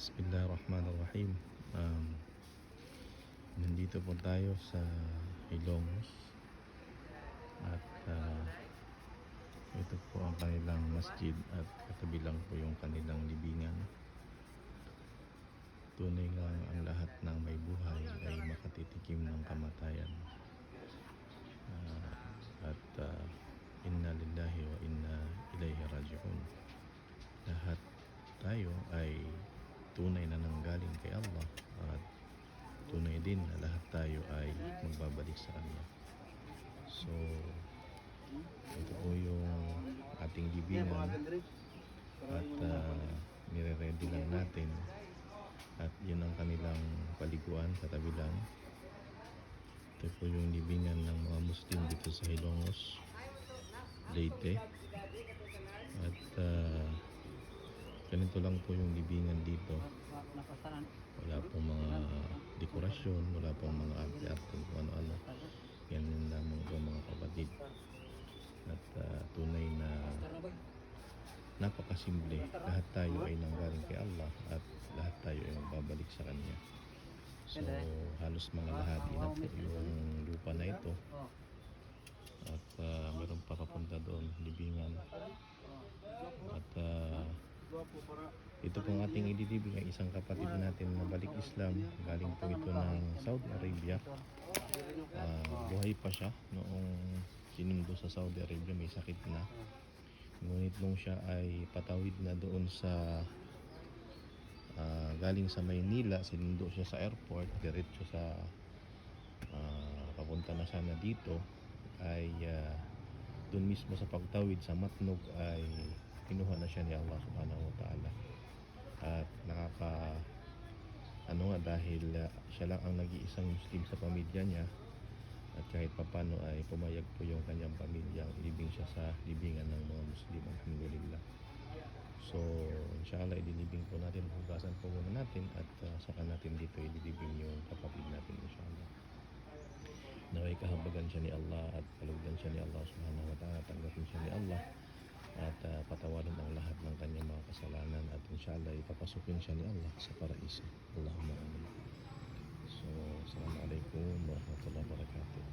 Bismillahirrahmanirrahim. Nandito po tayo sa Ilongos at ito po ang kanilang masjid at katabi lang po yung kanilang libingan. Tunay nga ang lahat ng may buhay ay makatitikim ng kamatayan. Inna lillahi wa inna ilaihi raji'un. Lahat tayo ay tunay na nanggaling kay Allah at tunay din na lahat tayo ay magbabalik sa Kanya. So ito po yung ating libingan at nire-ready lang natin at yun ang kanilang paliguan katabi lang. Ito po yung libingan ng mga Muslim dito sa Ilongos, Leyte. At ganito lang po yung libingan dito. Wala pong mga dekorasyon, wala pong mga arte-arte kung ano-ano. Yan lamang po mga kapatid. At tunay na napakasimple. Lahat tayo ay nanggaling kay Allah at lahat tayo ay magbabalik sa Kanya. So halos mga lahati na po yung lupa na ito. At meron pa papunta doon, libingan. At ito pong ating idilibing ay isang kapatid natin na balik Islam. Galing po ito ng Saudi Arabia. Buhay pa siya noong sinundo sa Saudi Arabia, may sakit na. Ngunit nung siya ay patawid na doon sa galing sa Maynila, sinundo siya sa airport, diretso sa papunta na sana dito, ay doon mismo sa pagtawid sa Matnog ay kinuha na siya ni Allah subhanahu wa ta'ala. At dahil siya lang ang nag-iisang Muslim sa pamilya niya, at kahit papano ay pumayag po yung kanyang pamilya, ilibing siya sa libingan ng mga Muslim, alhamdulillah. So inshallah idilibing po natin, hugasan po muna natin at saka natin dito ilibing yung kapatid natin inshallah. Naway kahabagan siya ni Allah at kalugdan siya ni Allah subhanahu wa ta'ala, tanggapin siya ni Allah at patawarin ang lahat ng kanyang mga kasalanan at inshallah ipapasukin siya ni Allah sa paraiso. Allahumma amin. So assalamualaikum warahmatullahi wabarakatuh.